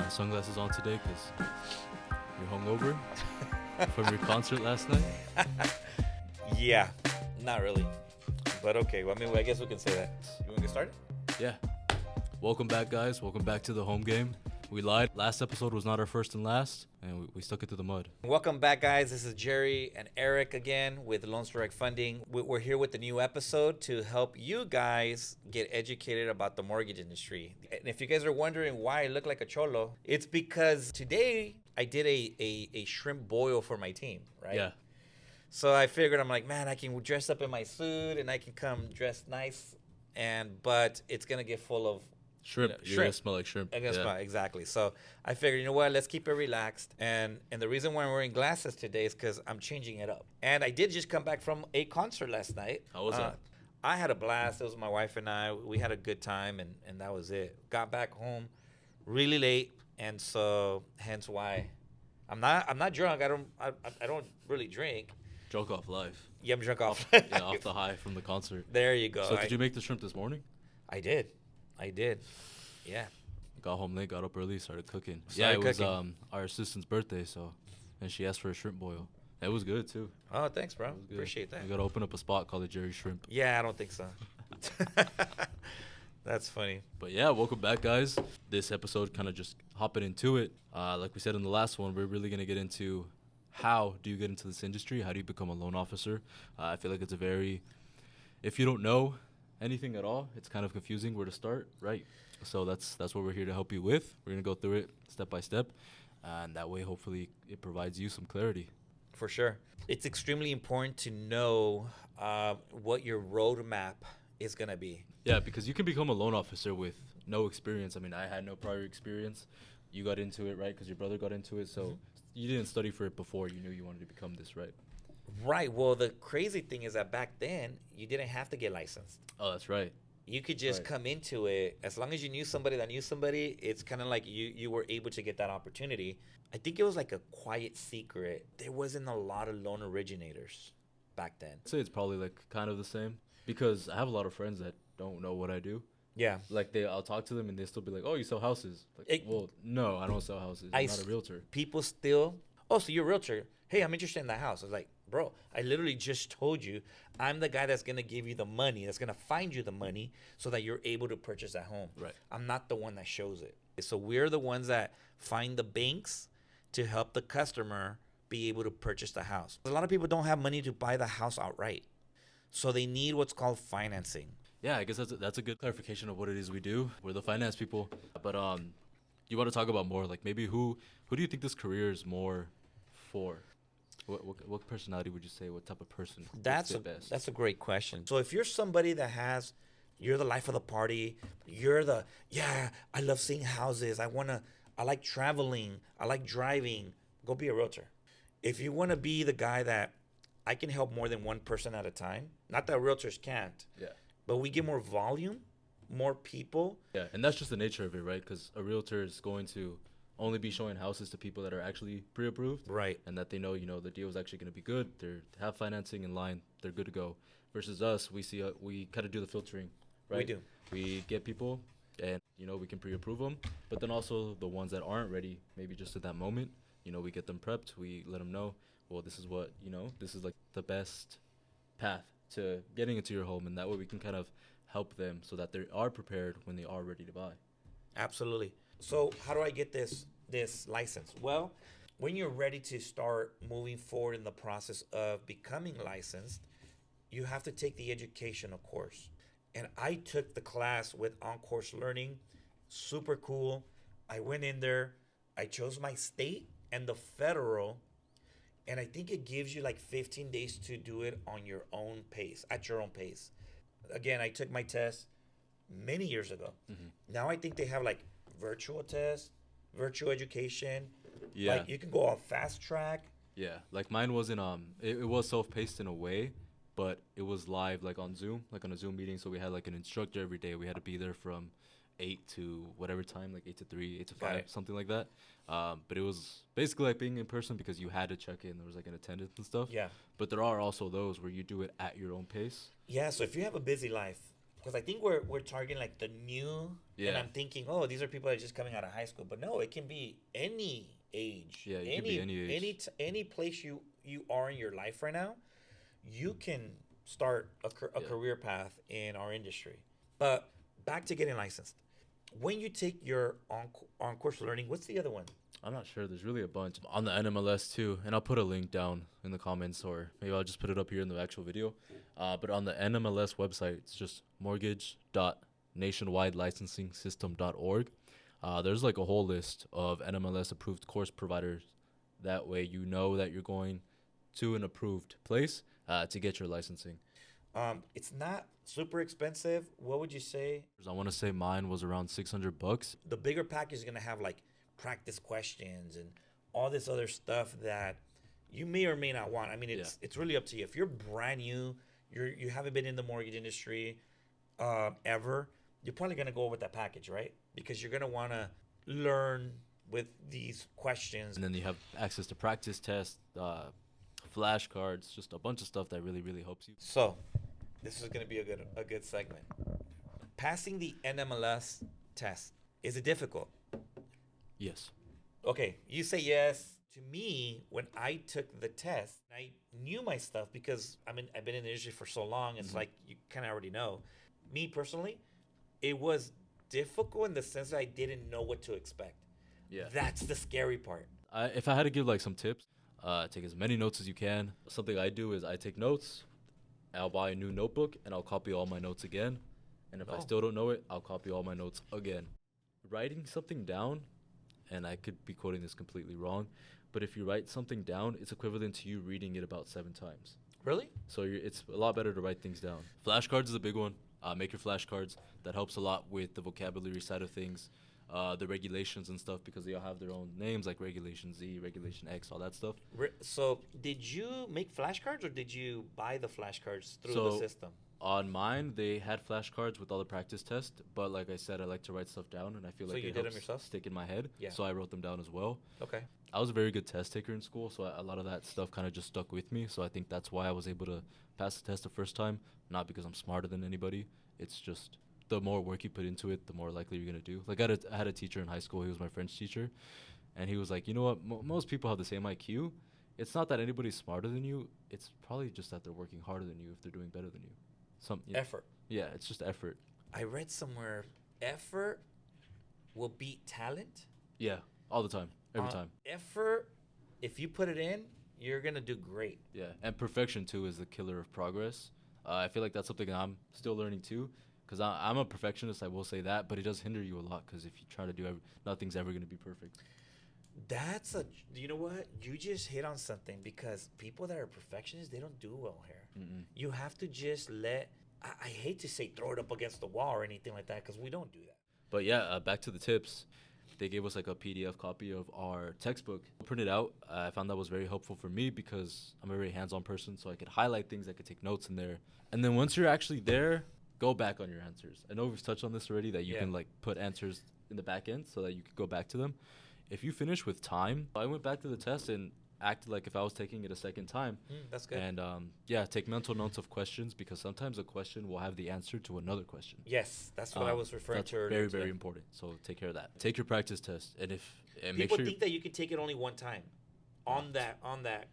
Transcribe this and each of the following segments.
my sunglasses on today because you're hungover from your concert last night. Yeah, not really. But okay, well, I mean, I guess we can say that. You want to get started? Yeah. Welcome back, guys. Welcome back to the home game. We lied. Last episode was not our first and last, and we stuck it to the mud. Welcome back, guys. This is Jerry and Eric again with Lone Strike Funding. We're here with the new episode to help you guys get educated about the mortgage industry. And if you guys are wondering why I look like a cholo, it's because today I did a shrimp boil for my team, right? Yeah. So I figured, I'm like, man, I can dress up in my suit and I can come dressed nice, but it's going to get full of Shrimp. You're going to smell like shrimp. Exactly. So I figured, you know what, let's keep it relaxed. And the reason why I'm wearing glasses today is because I'm changing it up. And I did just come back from a concert last night. How was that? I had a blast. It was my wife and I. We had a good time, and that was it. Got back home really late, and so hence why I'm not drunk. I don't really drink. Drunk off life. Yeah, I'm drunk off. Yeah, off the high from the concert. There you go. So did you make the shrimp this morning? I did. Yeah. Got home late, got up early, started cooking. Started was cooking. Our assistant's birthday, and she asked for a shrimp boil. It was good too. Oh, thanks, bro. It was good. Appreciate that. We gotta open up a spot called the Jerry Shrimp. Yeah, I don't think so. That's funny. But yeah, welcome back, guys. This episode, kind of just hopping into it. Like we said in the last one, we're really gonna get into how do you get into this industry? How do you become a loan officer? I feel like it's if you don't know anything at all, it's kind of confusing where to start, right? So that's what we're here to help you with. We're gonna go through it step by step, and that way, hopefully, it provides you some clarity. For sure. It's extremely important to know what your roadmap is going to be. Yeah, because you can become a loan officer with no experience. I mean, I had no prior experience. You got into it, right? Because your brother got into it. So you didn't study for it before. You knew you wanted to become this, right? Right. Well, the crazy thing is that back then, you didn't have to get licensed. Oh, that's right. You could just come into it. As long as you knew somebody that knew somebody, it's kind of like you were able to get that opportunity. I think it was like a quiet secret. There wasn't a lot of loan originators back then. I'd say it's probably like kind of the same because I have a lot of friends that don't know what I do. Yeah. Like I'll talk to them and they still be like, "Oh, you sell houses?" Like, well, no, I don't sell houses. I'm not a realtor. People still, oh, so you're a realtor. Hey, I'm interested in that house. I was like, bro, I literally just told you I'm the guy that's going to give you the money, that's going to find you the money so that you're able to purchase that home. Right. I'm not the one that shows it. So we're the ones that find the banks to help the customer be able to purchase the house. A lot of people don't have money to buy the house outright. So they need what's called financing. Yeah, I guess that's a good clarification of what it is we do. We're the finance people. But you want to talk about more, like maybe who do you think this career is more for? What personality would you say? What type of person? That's a great question. So if you're somebody that you're the life of the party, I love seeing houses. I like traveling. I like driving. Go be a realtor. If you want to be the guy that I can help more than one person at a time, not that realtors can't. Yeah. But we get more volume, more people. Yeah, and that's just the nature of it, right? Because a realtor is going to only be showing houses to people that are actually pre-approved, right? And that they know, the deal is actually going to be good. They have financing in line. They're good to go. Versus us, we kind of do the filtering, right? We do. We get people, and we can pre-approve them. But then also the ones that aren't ready, maybe just at that moment, we get them prepped. We let them know, well, this is what this is like the best path to getting into your home, and that way we can kind of help them so that they are prepared when they are ready to buy. Absolutely. So how do I get this license? Well, when you're ready to start moving forward in the process of becoming licensed, you have to take the educational course. And I took the class with on-course learning. Super cool. I went in there. I chose my state and the federal. And I think it gives you like 15 days to do it on your own pace, at your own pace. Again, I took my test many years ago. Mm-hmm. Now I think they have like virtual tests, virtual education. Yeah. Like you can go on fast track. Yeah. Like mine wasn't, it was self-paced in a way, but it was live like on Zoom, like on a Zoom meeting. So we had like an instructor every day. We had to be there from 8 to whatever time, like 8 to 3, 8 to 5, something like that. But it was basically like being in person because you had to check in. There was like an attendance and stuff. Yeah. But there are also those where you do it at your own pace. Yeah. So if you have a busy life, because I think we're targeting like the new, and I'm thinking, oh, these are people that are just coming out of high school, but no, it can be any age, Yeah, it could be any age. any place you are in your life right now, you can start a career path in our industry. But back to getting licensed. When you take your on course learning, what's the other one? I'm not sure. There's really a bunch on the NMLS too, and I'll put a link down in the comments, or maybe I'll just put it up here in the actual video. But on the NMLS website, it's just mortgage.nationwidelicensing.system.org. There's like a whole list of NMLS approved course providers. That way, you know that you're going to an approved place to get your licensing. It's not super expensive. What would you say? I want to say mine was around $600. The bigger package is gonna have like practice questions and all this other stuff that you may or may not want. I mean, it's really up to you. If you're brand new, you haven't been in the mortgage industry ever, you're probably gonna go with that package, right? Because you're gonna want to learn with these questions. And then you have access to practice tests, flashcards, just a bunch of stuff that really, really helps you. So, this is gonna be a good segment. Passing the NMLS test, is it difficult? Yes. Okay, you say yes. To me, when I took the test, I knew my stuff because I've been in the industry for so long. It's like you kind of already know. Me personally, it was difficult in the sense that I didn't know what to expect. Yeah. That's the scary part. If I had to give like some tips, take as many notes as you can. Something I do is I take notes, I'll buy a new notebook, and I'll copy all my notes again. And if I still don't know it, I'll copy all my notes again. Writing something down, and I could be quoting this completely wrong, but if you write something down, it's equivalent to you reading it about 7 times. Really? So it's a lot better to write things down. Flashcards is a big one. Make your flashcards. That helps a lot with the vocabulary side of things, the regulations and stuff, because they all have their own names, like Regulation Z, Regulation X, all that stuff. So did you make flashcards or did you buy the flashcards through the system? On mine, they had flashcards with all the practice tests, but like I said, I like to write stuff down, and I feel like you it did helps them yourself? stick in my head. Yeah. So I wrote them down as well. Okay. I was a very good test taker in school, so a lot of that stuff kind of just stuck with me. So I think that's why I was able to pass the test the first time, not because I'm smarter than anybody. It's just the more work you put into it, the more likely you're going to do. Like I had a teacher in high school. He was my French teacher, and he was like, you know what? Most people have the same IQ. It's not that anybody's smarter than you. It's probably just that they're working harder than you if they're doing better than you. Effort. Yeah, it's just effort. I read somewhere effort will beat talent. Yeah, all the time, every time. Effort, if you put it in, you're gonna do great. Yeah, and perfection too is the killer of progress. I feel like that's something I'm still learning too, because I'm a perfectionist. I will say that, but it does hinder you a lot because if you try to do nothing's ever gonna be perfect. You know what? You just hit on something, because people that are perfectionists, they don't do well here. Mm-mm. You have to just I hate to say throw it up against the wall or anything like that, because we don't do that. But yeah, back to the tips. They gave us like a PDF copy of our textbook. Print it out. I found that was very helpful for me because I'm a very hands-on person, so I could highlight things, I could take notes in there. And then once you're actually there, go back on your answers. I know we've touched on this already, that you can like put answers in the back end so that you could go back to them. If you finish with time, I went back to the test and acted like if I was taking it a second time. That's good. And take mental notes of questions, because sometimes a question will have the answer to another question. Yes, that's what I was referring to earlier. Very, very important. So take care of that. Take your practice test, and people think that you can take it only one time on that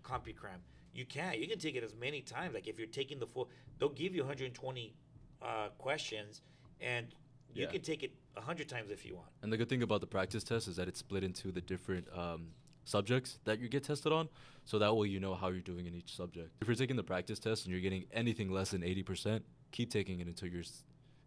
CompuCram. You can't. You can take it as many times. Like if you're taking the full, they'll give you 120 questions, and you can take it 100 times if you want. And the good thing about the practice test is that it's split into the different subjects that you get tested on, so that way you know how you're doing in each subject. If you're taking the practice test and you're getting anything less than 80%, keep taking it until you're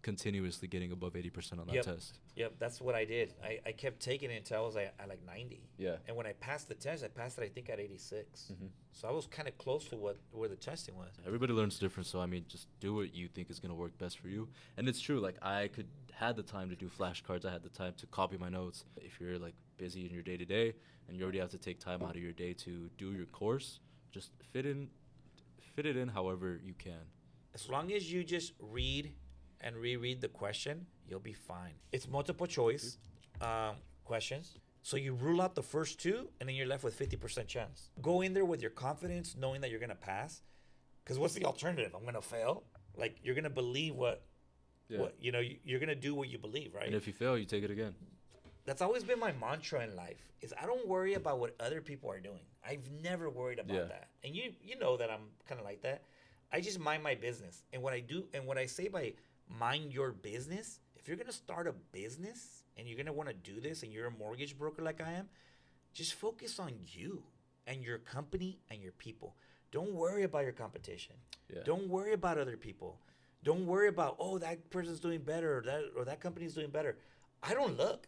continuously getting above 80% on that test. Yep, that's what I did. I kept taking it until I was at like 90. Yeah. And when I passed the test, I passed it, I think, at 86. Mm-hmm. So I was kind of close to where the testing was. Everybody learns different, so I mean, just do what you think is going to work best for you. And it's true, like I had the time to do flashcards, I had the time to copy my notes. If you're like busy in your day-to-day and you already have to take time out of your day to do your course, just fit it in however you can. As long as you just read and reread the question, you'll be fine. It's multiple choice questions. So you rule out the first two, and then you're left with 50% chance. Go in there with your confidence, knowing that you're going to pass. Because what's the alternative? I'm going to fail? Like, you're going to believe what Yeah. You're gonna do what you believe, right? And if you fail, you take it again. That's always been my mantra in life. Is I don't worry about what other people are doing. I've never worried about that. And you know that I'm kind of like that. I just mind my business. And what I do, and what I say by mind your business, if you're gonna start a business and you're gonna want to do this, and you're a mortgage broker like I am, just focus on you and your company and your people. Don't worry about your competition. Yeah. Don't worry about other people. Don't worry about, oh, that person's doing better, or that company's doing better. I don't look.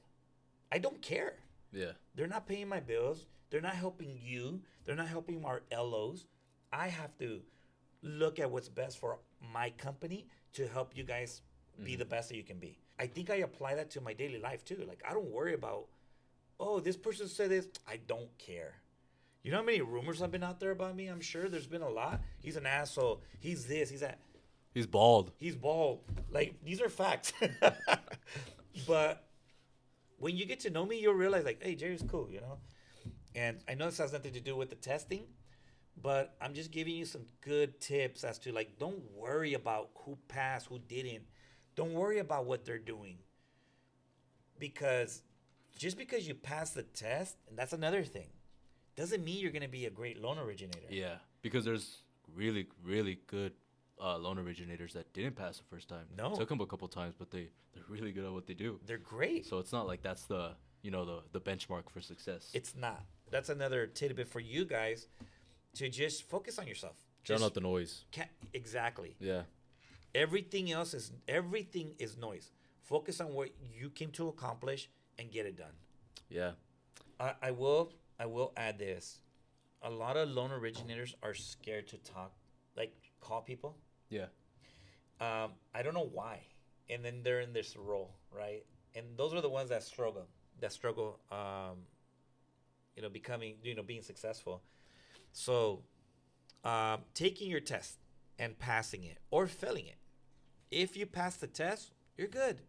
I don't care. Yeah. They're not paying my bills. They're not helping you. They're not helping our LOs. I have to look at what's best for my company to help you guys be the best that you can be. I think I apply that to my daily life too. Like, I don't worry about, oh, this person said this. I don't care. You know how many rumors have been out there about me? I'm sure there's been a lot. He's an asshole. He's this. He's that. He's bald. He's bald. Like, these are facts. But when you get to know me, you'll realize, like, hey, Jerry's cool, you know? And I know this has nothing to do with the testing, but I'm just giving you some good tips as to, like, don't worry about who passed, who didn't. Don't worry about what they're doing. Because just because you pass the test, and that's another thing, doesn't mean you're going to be a great loan originator. Yeah, because there's really, really good loan originators that didn't pass the first time. No. It took them a couple times, but they're really good at what they do. They're great. So it's not like that's the benchmark for success. It's not. That's another tidbit for you guys to just focus on yourself. Drown out the noise. Exactly. Yeah. Everything is noise. Focus on what you came to accomplish and get it done. Yeah. I will add this. A lot of loan originators are scared to talk, like call people. Yeah. I don't know why. And then they're in this role, right? And those are the ones that struggle, being successful. So, taking your test and passing it or failing it. If you pass the test, you're good.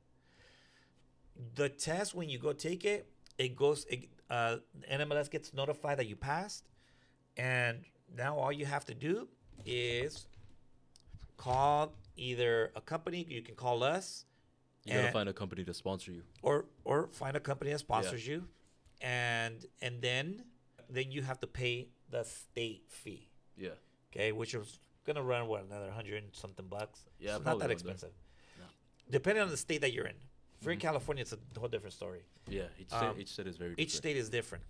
The test, when you go take it, NMLS gets notified that you passed. And now all you have to do is call either a company. You can call us. You gotta find a company to sponsor you, or find a company that sponsors you, and then you have to pay the state fee. Yeah. Okay, which is gonna run another $100 something bucks. Yeah, it's not that expensive. No. Depending on the state that you're in. If you're in California, it's a whole different story. Yeah, each state is very different. Each state is different.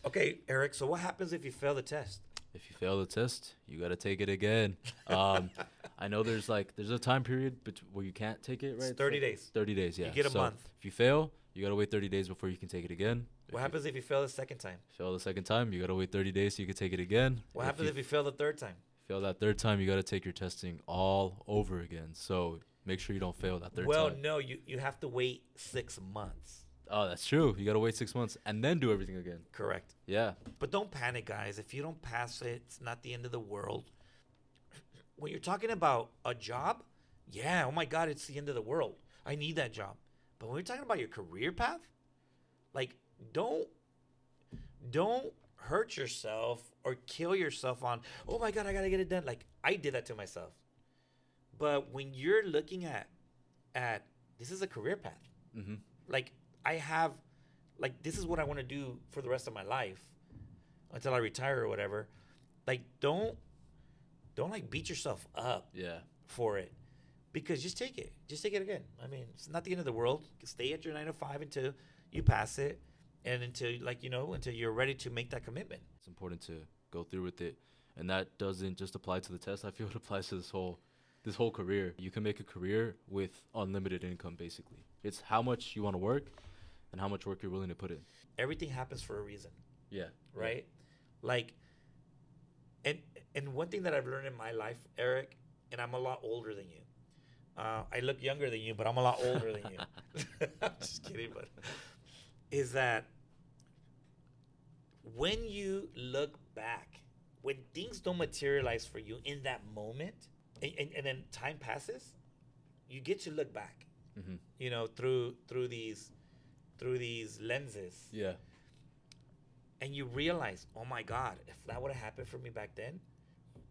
Okay, Eric. So what happens if you fail the test? If you fail the test, you gotta take it again. I know there's a time period where you can't take it, right? It's 30 days. 30 days, yeah. You get a month. If you fail, you gotta wait 30 days before you can take it again. What happens if you fail the second time? Fail the second time, you gotta wait 30 days so you can take it again. What happens if you fail the third time? Fail that third time, you gotta take your testing all over again. So make sure you don't fail that third time. Well, no, you have to wait 6 months. Oh, that's true. You gotta wait 6 months and then do everything again. Correct. Yeah. But don't panic, guys. If you don't pass it, it's not the end of the world. When you're talking about a job, yeah, oh my God, it's the end of the world. I need that job. But when you're talking about your career path, like, don't hurt yourself or kill yourself on, oh my God, I gotta get it done. Like, I did that to myself. But when you're looking at this is a career path. Mm-hmm. Like, I have, like, this is what I want to do for the rest of my life until I retire or whatever. Like, don't like beat yourself up for it, because just take it again. I mean, it's not the end of the world. Stay at your 9 to 5 until you pass it, and until you're ready to make that commitment. It's important to go through with it, and that doesn't just apply to the test. I feel it applies to this whole career. You can make a career with unlimited income, basically. It's how much you want to work and how much work you're willing to put in. Everything happens for a reason. Yeah. Right? Yeah. Like, and one thing that I've learned in my life, Eric, and I'm a lot older than you. I look younger than you, but I'm a lot older than you. I'm just kidding, but is that when you look back, when things don't materialize for you in that moment, and then time passes, you get to look back, through these lenses. Yeah. And you realize, oh my God, if that would have happened for me back then,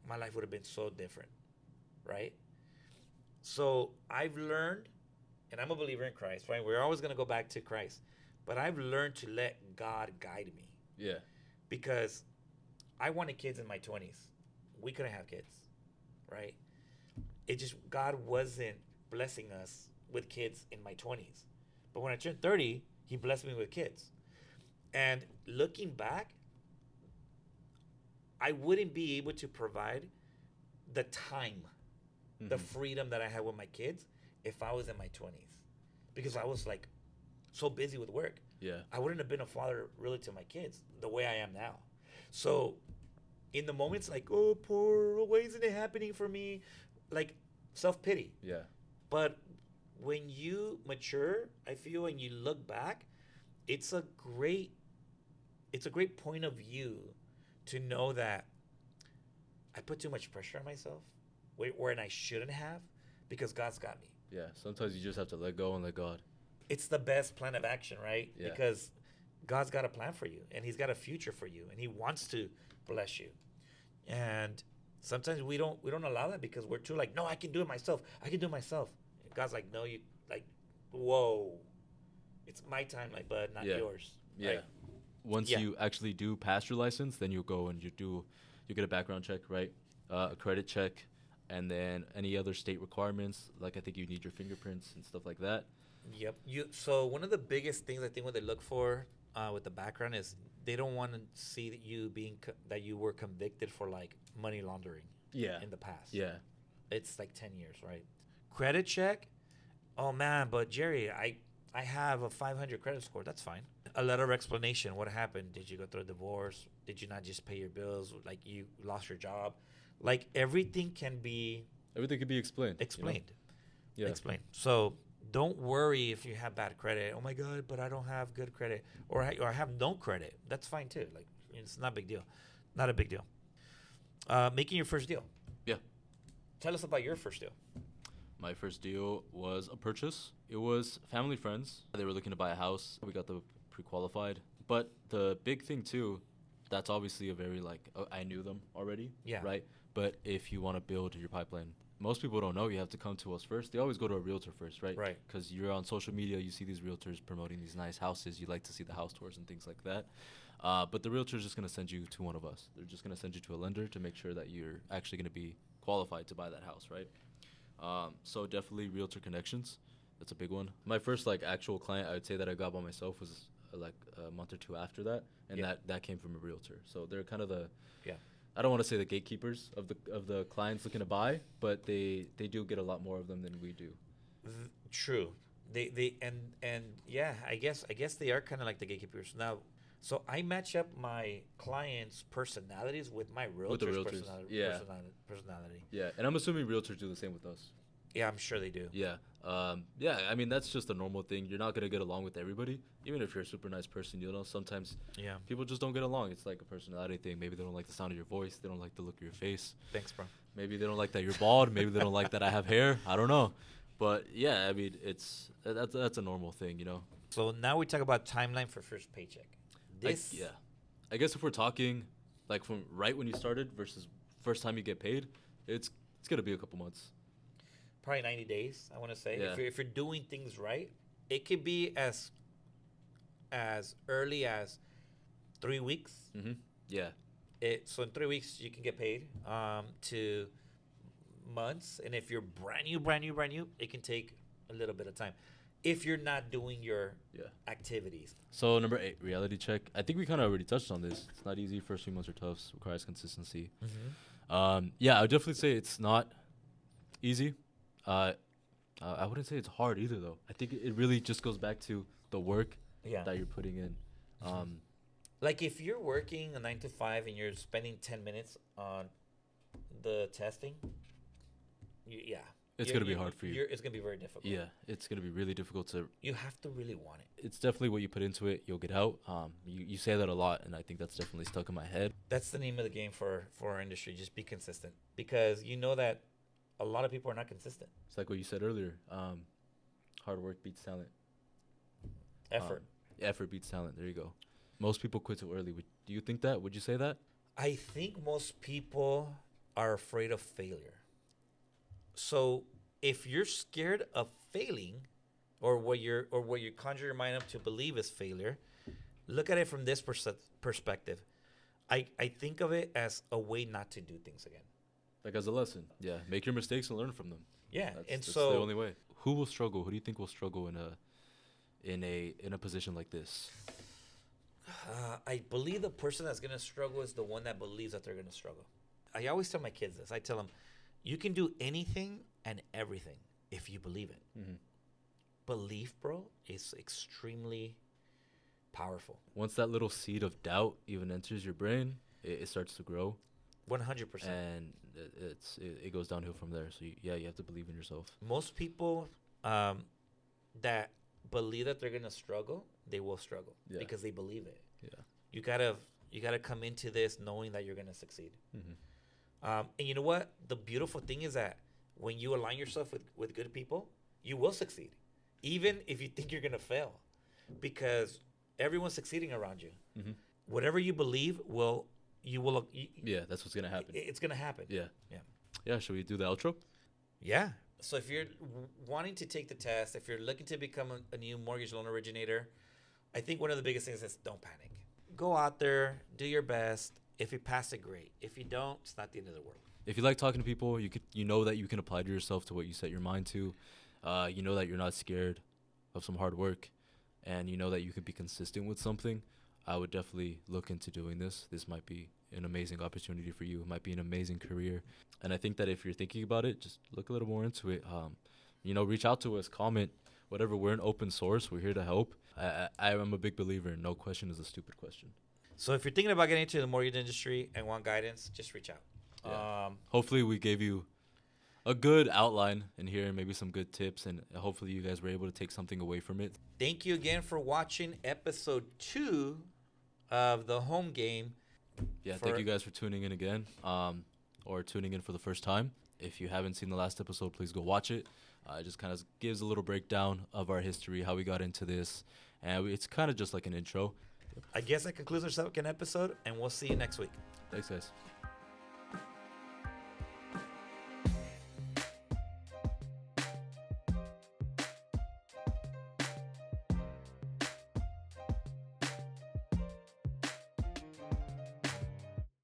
my life would have been so different, right? So I've learned and I'm a believer in Christ, right? We're always going to go back to Christ. But I've learned to let God guide me. Yeah. Because I wanted kids in my 20s. We couldn't have kids, right? It just, God wasn't blessing us with kids in my 20s. But when I turned 30, he blessed me with kids. And looking back, I wouldn't be able to provide the time, the freedom that I had with my kids if I was in my 20s. Because I was like so busy with work. Yeah. I wouldn't have been a father really to my kids the way I am now. So in the moments like, oh, poor, why isn't it happening for me? Like self-pity. Yeah. But when you mature, I feel, and you look back, it's a great point of view to know that I put too much pressure on myself where I shouldn't have, because God's got me. Yeah. Sometimes you just have to let go and let God. It's the best plan of action, right? Yeah. Because God's got a plan for you, and he's got a future for you, and he wants to bless you. And sometimes we don't allow that because we're too like, no, I can do it myself. I can do it myself. And God's like, no, you like, whoa, it's my time, my bud, not yours. Yeah. Right? Once you actually do pass your license, then you go and you get a background check, right? A credit check, and then any other state requirements. Like I think you need your fingerprints and stuff like that. Yep. So one of the biggest things I think what they look for with the background is they don't want to see that you were convicted for like money laundering. Yeah. In the past. Yeah. It's like 10 years, right? Credit check. Oh man, but Jerry, I have a 500 credit score. That's fine. A letter of explanation. What happened? Did you go through a divorce? Did you not just pay your bills? Like you lost your job? Like everything can be explained. Explained. You know? Yeah. Explained. So don't worry if you have bad credit. Oh my God, but I don't have good credit, or I have no credit. That's fine too. Like it's not a big deal. Not a big deal. Making your first deal. Yeah. Tell us about your first deal. My first deal was a purchase. It was family friends. They were looking to buy a house. We got the pre-qualified. But the big thing too, that's obviously a very I knew them already. Yeah. Right. But if you want to build your pipeline, most people don't know you have to come to us first. They always go to a realtor first, right? Right. Because you're on social media, you see these realtors promoting these nice houses. You like to see the house tours and things like that. But the realtor is just going to send you to one of us. They're just going to send you to a lender to make sure that you're actually going to be qualified to buy that house, right? So definitely realtor connections. That's a big one. My first actual client I would say that I got by myself was a month or two after that, and that came from a realtor. So they're kind of the I don't want to say the gatekeepers of the clients looking to buy, but they do get a lot more of them than we do. True. They and yeah, I guess they are kind of like the gatekeepers now. So I match up my clients' personalities with my realtor's personality. Yeah, and I'm assuming realtors do the same with us. Yeah, I'm sure they do. Yeah. I mean, that's just a normal thing. You're not going to get along with everybody. Even if you're a super nice person, sometimes people just don't get along. It's like a personality thing. Maybe they don't like the sound of your voice. They don't like the look of your face. Thanks, bro. Maybe they don't like that you're bald. Maybe they don't like that I have hair. I don't know. But, yeah, I mean, that's a normal thing, So now we talk about timeline for first paycheck. I guess if we're talking, from right when you started versus first time you get paid, it's going to be a couple months. Probably 90 days, I want to say. Yeah. If you're doing things right, it could be as early as 3 weeks. Mm-hmm. Yeah. So in 3 weeks, you can get paid to months. And if you're brand new, it can take a little bit of time if you're not doing your activities. So number 8, reality check. I think we kind of already touched on this. It's not easy. First few months are tough. Requires consistency. Mm-hmm. I would definitely say it's not easy. I wouldn't say it's hard either, though. I think it really just goes back to the work that you're putting in. Like if you're working a 9 to 5 and you're spending 10 minutes on the testing, it's going to be hard for you. It's going to be very difficult. Yeah, it's going to be really difficult to... You have to really want it. It's definitely what you put into it, you'll get out. You say that a lot, and I think that's definitely stuck in my head. That's the name of the game for our industry. Just be consistent. Because you know that a lot of people are not consistent. It's like what you said earlier. Hard work beats talent. Effort. Effort beats talent. There you go. Most people quit too early. Do you think that? Would you say that? I think most people are afraid of failure. So if you're scared of failing, or what you conjure your mind up to believe is failure, look at it from this perspective. I think of it as a way not to do things again. Like as a lesson. Yeah. Make your mistakes and learn from them. Yeah, That's the only way. Who will struggle? Who do you think will struggle in a position like this? I believe the person that's gonna struggle is the one that believes that they're gonna struggle. I always tell my kids this. I tell them, you can do anything and everything if you believe it. Mm-hmm. Belief, bro, is extremely powerful. Once that little seed of doubt even enters your brain, it starts to grow. 100%. And it goes downhill from there. So you have to believe in yourself. Most people that believe that they're gonna struggle, they will struggle because they believe it. Yeah. You gotta come into this knowing that you're gonna succeed. Mm-hmm. And you know what? The beautiful thing is that when you align yourself with good people, you will succeed, even if you think you're gonna fail, because everyone's succeeding around you. Mm-hmm. Whatever you believe Yeah, that's what's gonna happen. It's gonna happen. Yeah. Should we do the outro? Yeah. So if you're wanting to take the test, if you're looking to become a new mortgage loan originator, I think one of the biggest things is don't panic. Go out there, do your best. If you pass it, great. If you don't, it's not the end of the world. If you like talking to people, you know that you can apply to yourself to what you set your mind to. You know that you're not scared of some hard work, and you know that you can be consistent with something. I would definitely look into doing this. This might be an amazing opportunity for you. It might be an amazing career. And I think that if you're thinking about it, just look a little more into it. Reach out to us, comment, whatever. We're an open source. We're here to help. I am a big believer in no question is a stupid question. So if you're thinking about getting into the mortgage industry and want guidance, just reach out. Yeah. Hopefully we gave you a good outline in here and maybe some good tips, and hopefully you guys were able to take something away from it. Thank you again for watching episode 2 of The Home Game. Yeah, thank you guys for tuning in again, or tuning in for the first time. If you haven't seen the last episode, please go watch it. It just kind of gives a little breakdown of our history, how we got into this, and it's kind of just like an intro. I guess that concludes our second episode, and we'll see you next week. Thanks, guys.